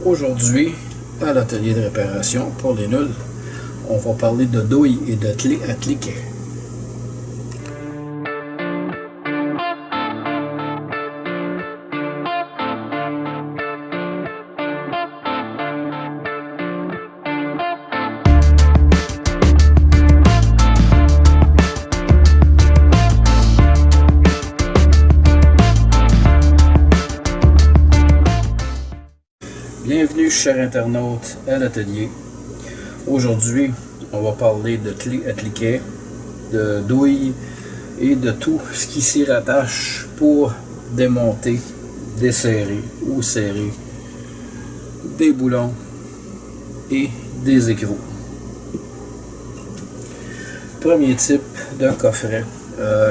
Aujourd'hui, à l'atelier de réparation pour les nuls, on va parler de douille et de clés à cliquet. Bienvenue chers internautes à l'atelier. Aujourd'hui, on va parler de clés à cliquet, de douille et de tout ce qui s'y rattache pour démonter, desserrer ou serrer des boulons et des écrous. Premier type de coffret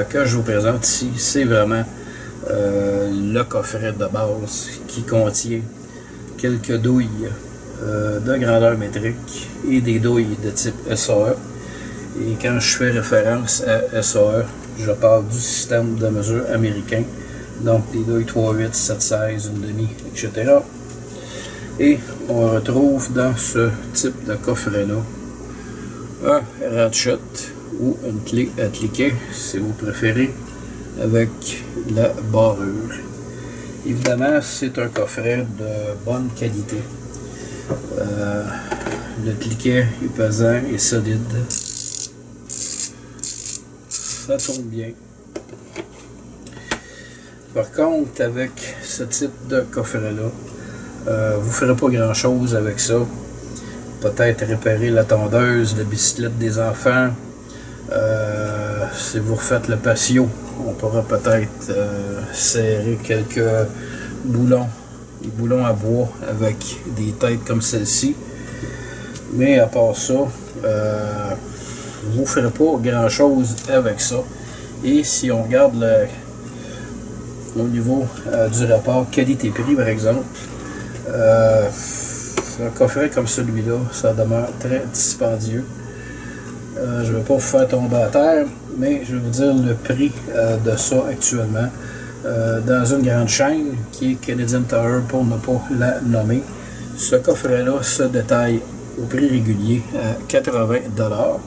que je vous présente ici, c'est vraiment le coffret de base qui contient quelques douilles de grandeur métrique et des douilles de type SAE. Et quand je fais référence à SAE, je parle du système de mesure américain, donc des douilles 3/8, 7/16, 1/2, etc. Et on retrouve dans ce type de coffret-là un ratchet ou une clé à cliquet, si vous préférez, avec la barrure. Évidemment, c'est un coffret de bonne qualité. Le cliquet est pesant et solide. Ça tourne bien. Par contre, avec ce type de coffret-là, vous ne ferez pas grand-chose avec ça. Peut-être réparer la tondeuse, la bicyclette des enfants. Si vous refaites le patio, on pourra peut-être serrer quelques boulons, des boulons à bois avec des têtes comme celle-ci. Mais à part ça, vous ne ferez pas grand-chose avec ça. Et si on regarde au niveau du rapport qualité-prix, par exemple, un coffret comme celui-là, ça demeure très dispendieux. Je ne vais pas vous faire tomber à terre, mais je vais vous dire le prix de ça actuellement. Dans une grande chaîne qui est Canadian Tower pour ne pas la nommer. Ce coffret-là se détaille au prix régulier à 80 $.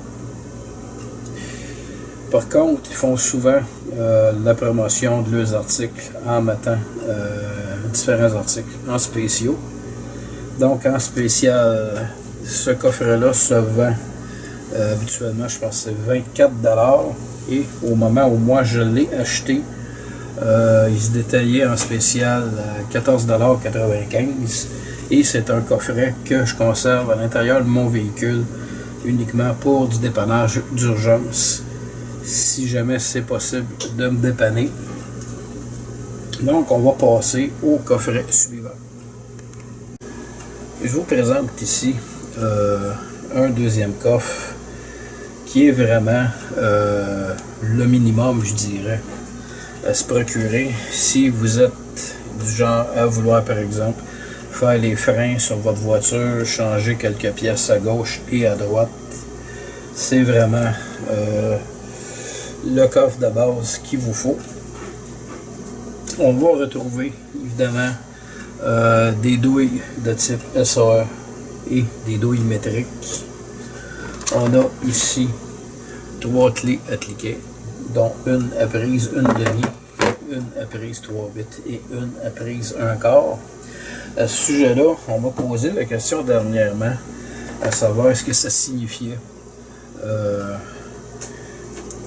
Par contre, ils font souvent la promotion de leurs articles en mettant différents articles en spéciaux. Donc en spécial, ce coffret-là se vend habituellement, je pense que c'est 24 $. Et au moment où moi je l'ai acheté, il se détaillait en spécial à 14,95 $. Et c'est un coffret que je conserve à l'intérieur de mon véhicule uniquement pour du dépannage d'urgence, si jamais c'est possible de me dépanner. Donc on va passer au coffret suivant. Je vous présente ici un deuxième coffre qui est vraiment le minimum, je dirais, à se procurer si vous êtes du genre à vouloir, par exemple, faire les freins sur votre voiture, changer quelques pièces à gauche et à droite. C'est vraiment le coffre de base qu'il vous faut. On va retrouver évidemment des douilles de type SAE et des douilles métriques. On a ici 3 clés à cliquet, dont une à prise 1/2, une à prise 3/8 et une à prise 1/4. À ce sujet-là, on m'a posé la question dernièrement, à savoir est-ce que ça signifiait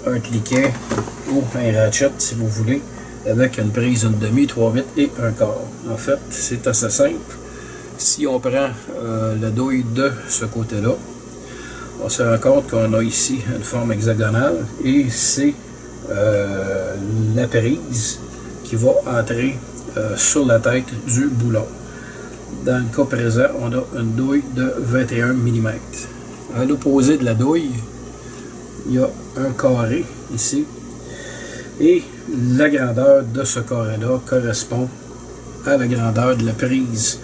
un cliquet ou un ratchet, si vous voulez, avec une prise 1/2, 3/8 et 1/4. En fait, c'est assez simple. Si on prend la douille de ce côté-là, on se rend compte qu'on a ici une forme hexagonale et c'est la prise qui va entrer sur la tête du boulon. Dans le cas présent, on a une douille de 21 mm. À l'opposé de la douille, il y a un carré ici et la grandeur de ce carré-là correspond à la grandeur de la prise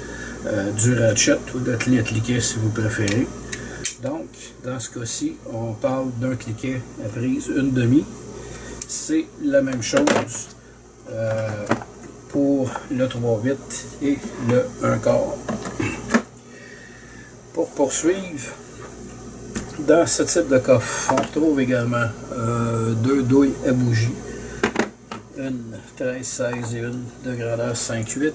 du ratchet ou de la clé à cliquet si vous préférez. Donc, dans ce cas-ci, on parle d'un cliquet à prise 1/2. C'est la même chose pour le 3/8 et le 1/4. Pour poursuivre, dans ce type de coffre, on retrouve également deux douilles à bougie. Une 13-16 et une de grandeur 5-8.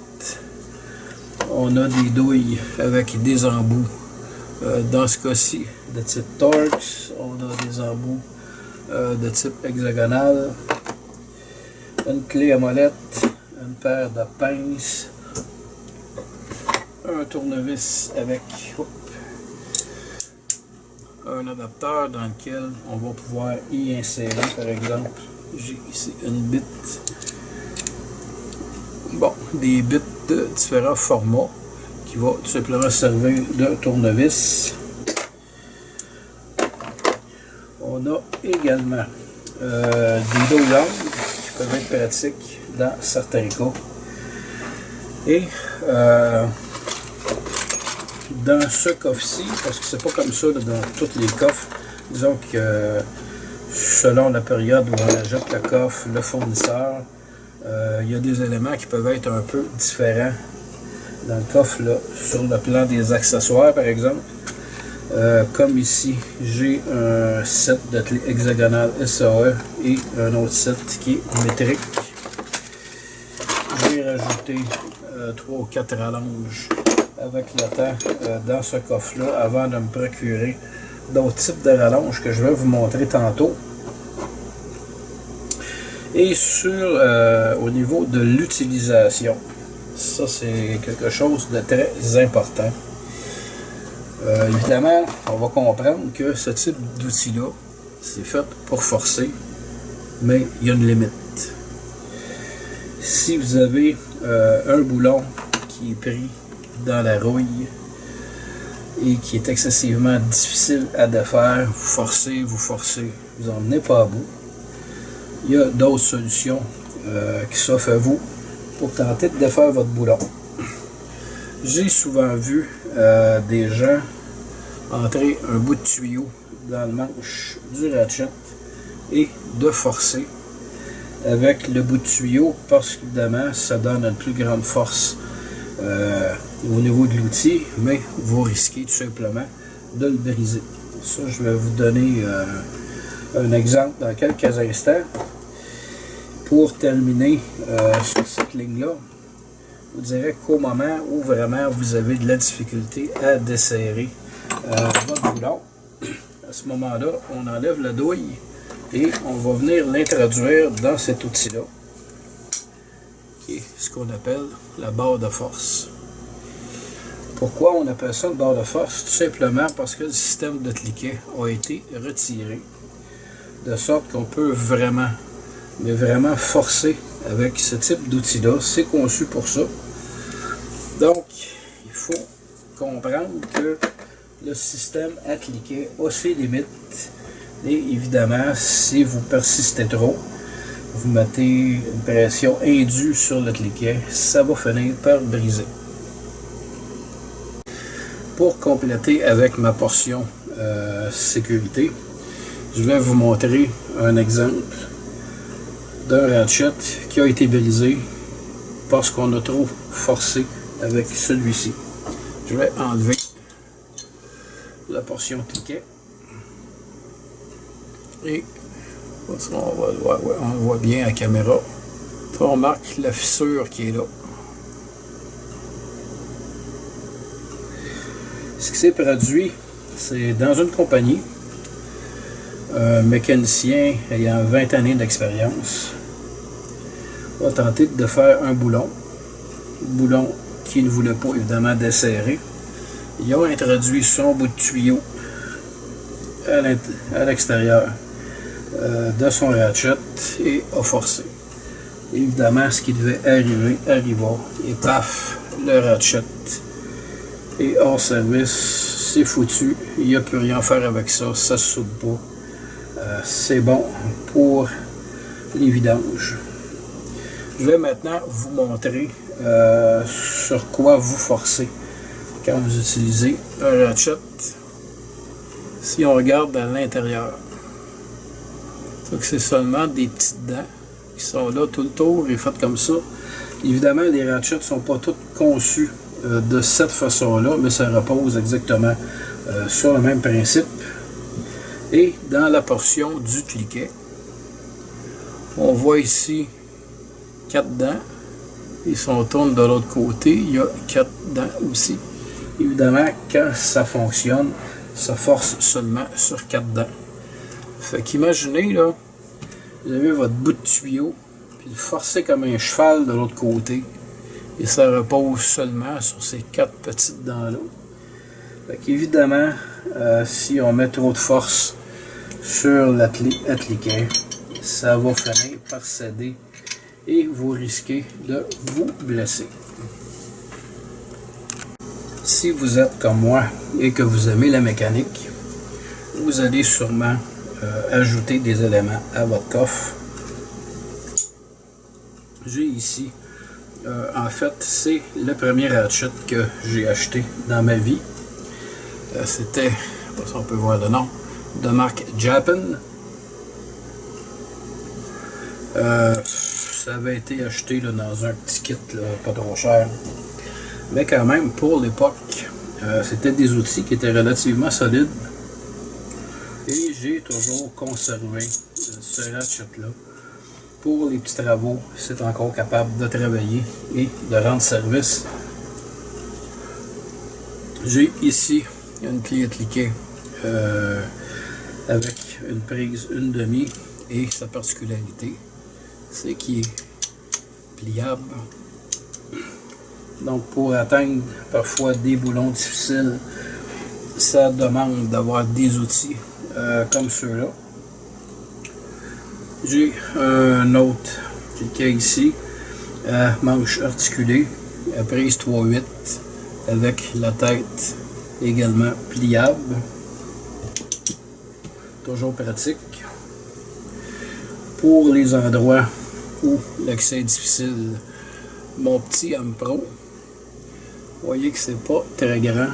On a des douilles avec des embouts. Dans ce cas-ci, de type Torx. On a des embouts de type hexagonal. Une clé à molette. Une paire de pinces. Un tournevis avec un adapteur dans lequel on va pouvoir y insérer, par exemple, j'ai ici une bite. Bon, des bites de différents formats qui va tout simplement servir de tournevis. On a également des dos longues qui peuvent être pratiques dans certains cas. Et dans ce coffre-ci, parce que c'est pas comme ça là, dans tous les coffres, disons que selon la période où on achète le coffre, le fournisseur, il y a des éléments qui peuvent être un peu différents dans le coffre, là, sur le plan des accessoires par exemple. Comme ici, j'ai un set de clés hexagonales SAE et un autre set qui est métrique. J'ai rajouté 3 ou 4 rallonges avec le temps dans ce coffre-là avant de me procurer d'autres types de rallonges que je vais vous montrer tantôt. Et au niveau de l'utilisation, ça c'est quelque chose de très important. Évidemment, on va comprendre que ce type d'outil-là, c'est fait pour forcer, mais il y a une limite. Si vous avez un boulon qui est pris dans la rouille et qui est excessivement difficile à défaire, vous forcez, vous n'en venez pas à bout. Il y a d'autres solutions qui s'offrent à vous pour tenter de défaire votre boulon. J'ai souvent vu des gens entrer un bout de tuyau dans le manche du ratchet et de forcer avec le bout de tuyau parce qu'évidemment ça donne une plus grande force au niveau de l'outil, mais vous risquez tout simplement de le briser. Ça, je vais vous donner un exemple dans quelques instants. Pour terminer sur cette ligne-là, vous direz qu'au moment où vraiment vous avez de la difficulté à desserrer votre boulon, à ce moment-là, on enlève la douille et on va venir l'introduire dans cet outil-là, qui est ce qu'on appelle la barre de force. Pourquoi on appelle ça une barre de force? Tout simplement parce que le système de cliquet a été retiré, de sorte qu'on peut vraiment, mais vraiment forcer avec ce type d'outil-là. C'est conçu pour ça. Donc, il faut comprendre que le système à cliquet a ses limites. Et évidemment, si vous persistez trop, vous mettez une pression indue sur le cliquet, ça va finir par briser. Pour compléter avec ma portion sécurité, je vais vous montrer un exemple d'un ratchet qui a été brisé parce qu'on a trop forcé avec celui-ci. Je vais enlever la portion cliquet et on le voit bien à la caméra. On remarque la fissure qui est là. Ce qui s'est produit, c'est dans une compagnie, un mécanicien ayant 20 années d'expérience a tenté de faire un boulon qui ne voulait pas évidemment desserrer. Il a introduit son bout de tuyau à l'extérieur de son ratchet et a forcé. Évidemment, ce qui devait arriver, arriva, et paf, le ratchet est hors service, c'est foutu, il n'y a plus rien à faire avec ça, ça ne se soude pas. C'est bon pour les vidanges. Je vais maintenant vous montrer sur quoi vous forcez quand vous utilisez un ratchet. Si on regarde à l'intérieur, c'est seulement des petites dents qui sont là tout le tour et faites comme ça. Évidemment, les ratchets ne sont pas tous conçus de cette façon-là, mais ça repose exactement sur le même principe. Et dans la portion du cliquet, on voit ici 4 dents. Et si on tourne de l'autre côté, il y a 4 dents aussi. Évidemment, quand ça fonctionne, ça force seulement sur 4 dents. Fait qu'imaginez, là, vous avez votre bout de tuyau, puis vous forcez comme un cheval de l'autre côté. Et ça repose seulement sur ces 4 petites dents-là. Fait qu'évidemment, si on met trop de force sur la clé à cliquet, ça va finir par céder et vous risquez de vous blesser. Si vous êtes comme moi et que vous aimez la mécanique, vous allez sûrement ajouter des éléments à votre coffre. J'ai ici, en fait, c'est le premier ratchet que j'ai acheté dans ma vie. C'était, on peut voir le nom, de marque Japan. Ça avait été acheté là, dans un petit kit, là, pas trop cher. Mais quand même, pour l'époque, c'était des outils qui étaient relativement solides. Et j'ai toujours conservé ce ratchet-là. Pour les petits travaux, c'est encore capable de travailler et de rendre service. J'ai ici une clé à cliquet avec une prise 1/2 et sa particularité, c'est qu'il est pliable. Donc pour atteindre parfois des boulons difficiles, ça demande d'avoir des outils comme ceux-là. J'ai un autre cliquet ici, à manche articulée, à prise 3/8, avec la tête également pliable. Toujours pratique. Pour les endroits où l'accès est difficile, mon petit M Pro, vous voyez que c'est pas très grand.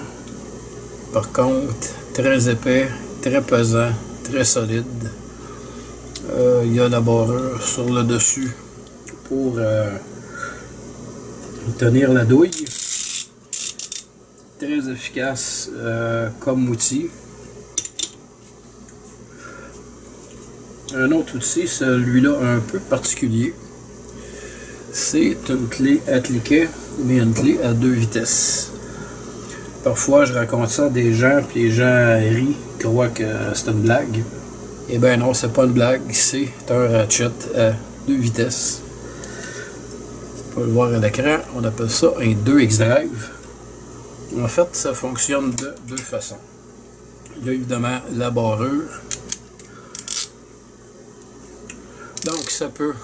Par contre, très épais, très pesant, très solide. Il y a la barrure sur le dessus pour tenir la douille. Très efficace comme outil. Un autre outil, celui-là un peu particulier. C'est une clé à cliquet, mais une clé à 2 vitesses. Parfois, je raconte ça à des gens, puis les gens rient, croient que c'est une blague. Eh bien non, c'est pas une blague, c'est un ratchet à 2 vitesses. On peut le voir à l'écran, on appelle ça un 2X-Drive. En fait, ça fonctionne de 2 façons. Il y a évidemment la barrure. Donc ça peut...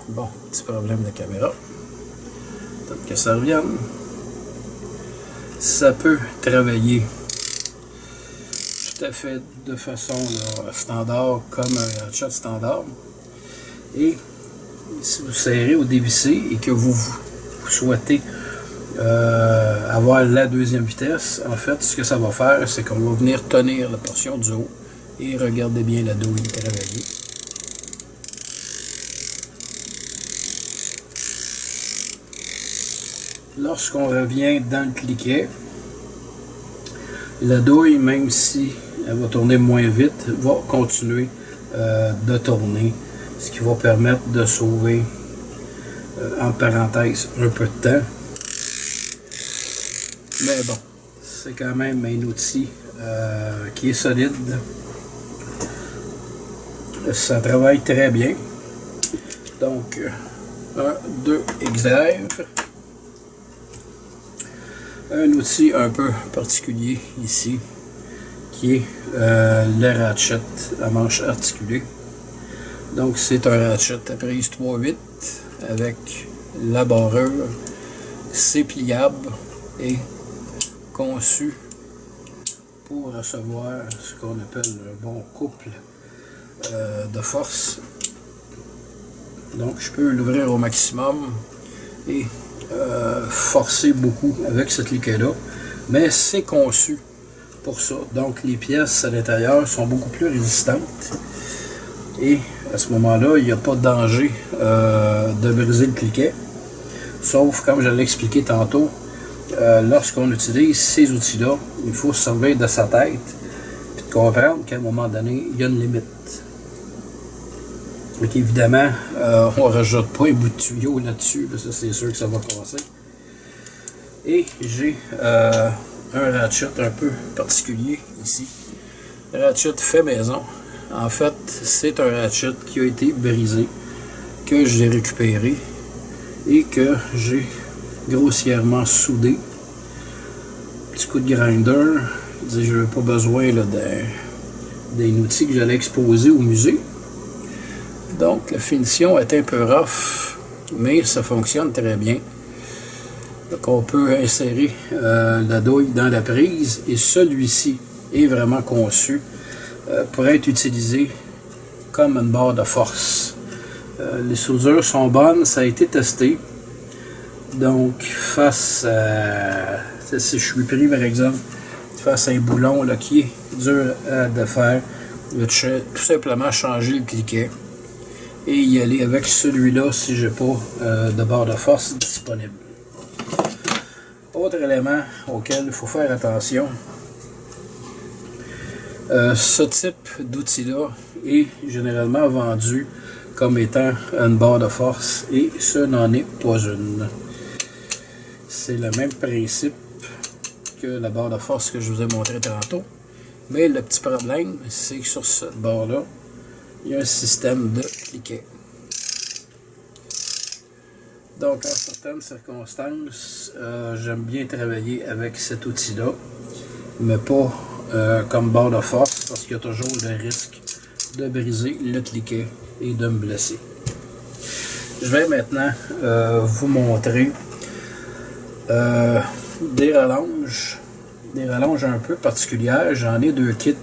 bon, petit problème de caméra. Peut-être que ça revienne. Ça peut travailler tout à fait de façon là, standard, comme un ratchet standard. Et si vous serrez ou dévissez et que vous souhaitez avoir la 2e vitesse, en fait, ce que ça va faire, c'est qu'on va venir tenir la portion du haut et regardez bien la douille travailler. Lorsqu'on revient dans le cliquet, la douille, même si elle va tourner moins vite, va continuer de tourner, ce qui va permettre de sauver, en parenthèse, un peu de temps. Mais bon, c'est quand même un outil qui est solide. Ça travaille très bien. Donc, un 2X-Drive. Un outil un peu particulier ici, qui est le ratchet à manche articulée. Donc c'est un ratchet à prise 3/8 avec la barrure. C'est pliable et conçu pour recevoir ce qu'on appelle un bon couple de force. Donc je peux l'ouvrir au maximum et forcer beaucoup avec ce cliquet-là, mais c'est conçu pour ça. Donc les pièces à l'intérieur sont beaucoup plus résistantes et à ce moment-là, il n'y a pas de danger de briser le cliquet. Sauf, comme je l'ai expliqué tantôt, lorsqu'on utilise ces outils-là, il faut se servir de sa tête et de comprendre qu'à un moment donné, il y a une limite. Donc évidemment, on ne rajoute pas un bout de tuyau là-dessus, ça c'est sûr que ça va passer. Et j'ai un ratchet un peu particulier ici. Ratchet fait maison. En fait, c'est un ratchet qui a été brisé, que j'ai récupéré et que j'ai grossièrement soudé. Petit coup de grinder. Je n'avais pas besoin d'un outil que j'allais exposer au musée. Donc la finition est un peu rough, mais ça fonctionne très bien. Donc on peut insérer la douille dans la prise et celui-ci est vraiment conçu pour être utilisé comme une barre de force. Les soudures sont bonnes, ça a été testé. Donc face à, si je suis pris par exemple, face à un boulon là, qui est dur à défaire, je vais tout simplement changer le cliquet et y aller avec celui-là si j'ai pas de barre de force disponible. Autre élément auquel il faut faire attention, ce type d'outil-là est généralement vendu comme étant une barre de force et ce n'en est pas une. C'est le même principe que la barre de force que je vous ai montré tantôt, mais le petit problème, c'est que sur cette barre-là, il y a un système de cliquet. Donc, en certaines circonstances, j'aime bien travailler avec cet outil-là, mais pas comme barre de force, parce qu'il y a toujours le risque de briser le cliquet et de me blesser. Je vais maintenant vous montrer des rallonges un peu particulières. J'en ai 2 kits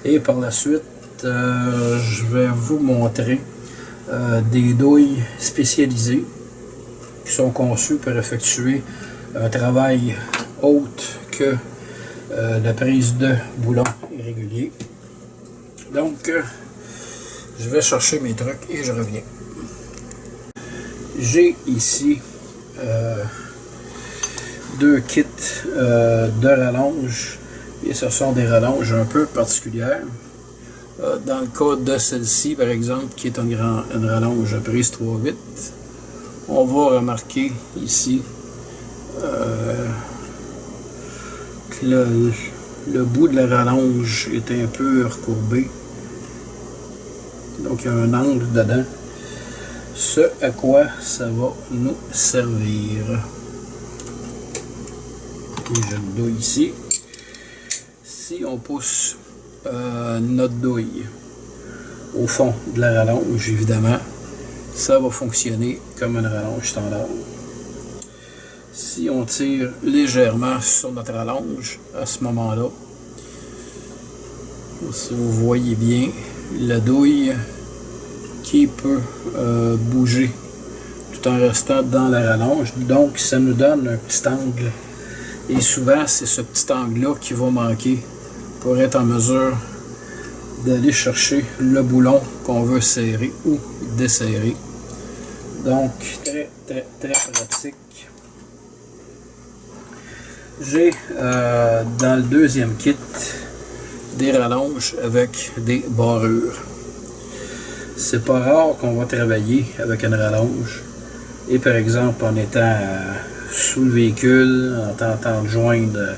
et par la suite, je vais vous montrer des douilles spécialisées qui sont conçues pour effectuer un travail autre que la prise de boulon irrégulier. Donc, je vais chercher mes trucs et je reviens. J'ai ici 2 kits de rallonges et ce sont des rallonges un peu particulières. Dans le cas de celle-ci, par exemple, qui est une rallonge prise 3/8, on va remarquer ici que le bout de la rallonge est un peu recourbé. Donc il y a un angle dedans. Ce à quoi ça va nous servir. Et j'ai une douille ici. Si on pousse notre douille au fond de la rallonge, évidemment, ça va fonctionner comme une rallonge standard. Si on tire légèrement sur notre rallonge, à ce moment-là, si vous voyez bien, la douille qui peut bouger tout en restant dans la rallonge, donc ça nous donne un petit angle. Et souvent, c'est ce petit angle-là qui va manquer pour être en mesure d'aller chercher le boulon qu'on veut serrer ou desserrer. Donc, très pratique. J'ai dans le deuxième kit des rallonges avec des barrures. C'est pas rare qu'on va travailler avec une rallonge et par exemple en étant sous le véhicule, en tentant de joindre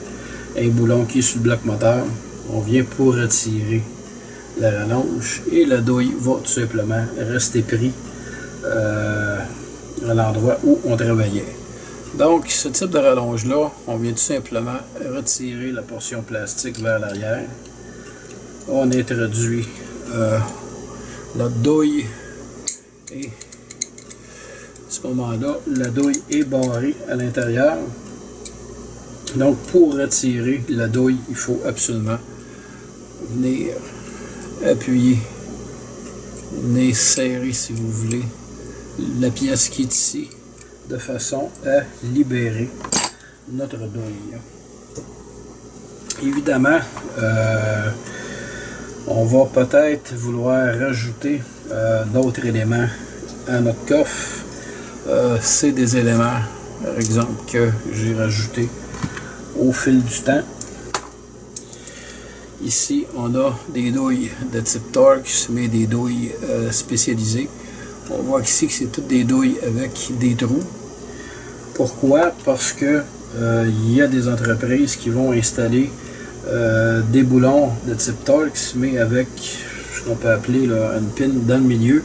un boulon qui est sur le bloc moteur, on vient pour retirer la rallonge et la douille va tout simplement rester pris à l'endroit où on travaillait. Donc ce type de rallonge là, on vient tout simplement retirer la portion plastique vers l'arrière. On introduit notre douille et à ce moment-là, la douille est barrée à l'intérieur. Donc pour retirer la douille, il faut absolument venir appuyer, venir serrer si vous voulez la pièce qui est ici de façon à libérer notre douille. Évidemment, on va peut-être vouloir rajouter d'autres éléments à notre coffre. C'est des éléments par exemple, que j'ai rajouté au fil du temps. Ici, on a des douilles de type Torx, mais des douilles spécialisées. On voit ici que c'est toutes des douilles avec des trous. Pourquoi? Parce que il y a des entreprises qui vont installer des boulons de type Torx, mais avec ce qu'on peut appeler là, une pin dans le milieu,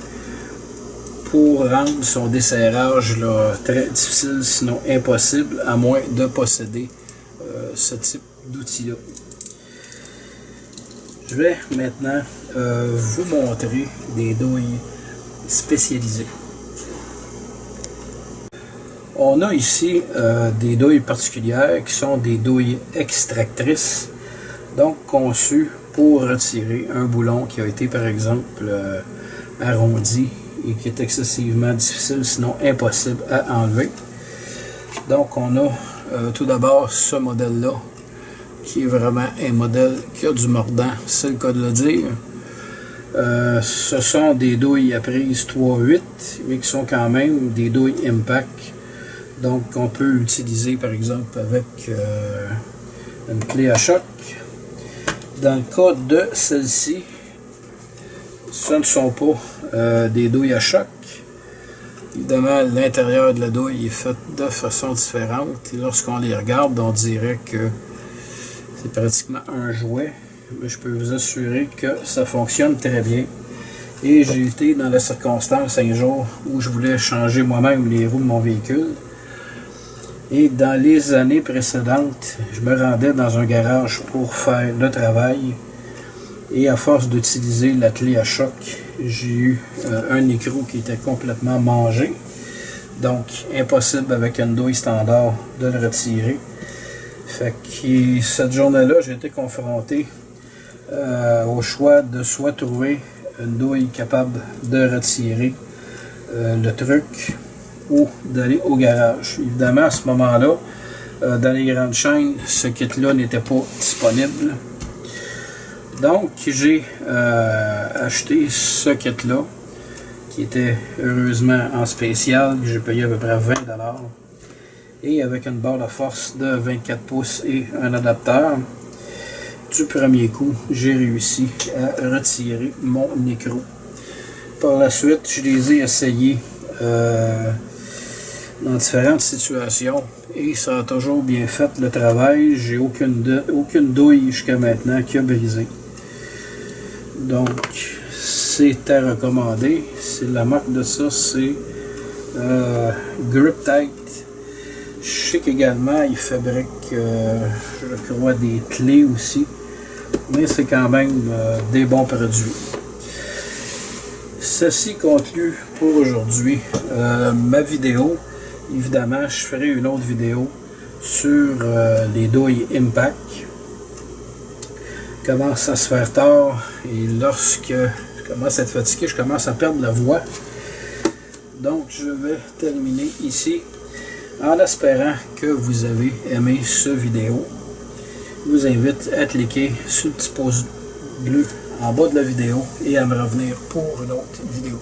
pour rendre son desserrage là, très difficile, sinon impossible, à moins de posséder ce type d'outil-là. Je vais maintenant vous montrer des douilles spécialisées. On a ici des douilles particulières qui sont des douilles extractrices, donc conçues pour retirer un boulon qui a été par exemple arrondi et qui est excessivement difficile, sinon impossible à enlever. Donc on a tout d'abord ce modèle-là, qui est vraiment un modèle qui a du mordant, c'est le cas de le dire. Ce sont des douilles à prise 3/8, mais qui sont quand même des douilles impact. Donc on peut utiliser par exemple avec une clé à choc. Dans le cas de celle-ci, ce ne sont pas des douilles à choc. Évidemment, l'intérieur de la douille est fait de façon différente. Et lorsqu'on les regarde, on dirait que c'est pratiquement un jouet. Mais je peux vous assurer que ça fonctionne très bien. Et j'ai été dans la circonstance un jour où je voulais changer moi-même les roues de mon véhicule. Et dans les années précédentes, je me rendais dans un garage pour faire le travail. Et à force d'utiliser la clé à choc, j'ai eu un écrou qui était complètement mangé. Donc, impossible avec une douille standard de le retirer. Fait que cette journée-là, j'ai été confronté au choix de soit trouver une douille capable de retirer le truc ou d'aller au garage. Évidemment, à ce moment-là, dans les grandes chaînes, ce kit-là n'était pas disponible. Donc, j'ai acheté ce kit-là, qui était heureusement en spécial, que j'ai payé à peu près 20 $. Et avec une barre de force de 24 pouces et un adapteur, du premier coup, j'ai réussi à retirer mon écrou. Par la suite, je les ai essayés dans différentes situations et ça a toujours bien fait le travail. J'ai aucune douille jusqu'à maintenant qui a brisé. Donc, c'est à recommander. C'est la marque de ça, c'est Grip Tight. Je sais qu'également, ils fabriquent, je crois, des clés aussi. Mais c'est quand même des bons produits. Ceci conclut pour aujourd'hui ma vidéo. Évidemment, je ferai une autre vidéo sur les douilles Impact. Je commence à se faire tard et lorsque je commence à être fatigué, je commence à perdre la voix. Donc, je vais terminer ici en espérant que vous avez aimé cette vidéo. Je vous invite à cliquer sur le petit pouce bleu en bas de la vidéo et à me revenir pour une autre vidéo.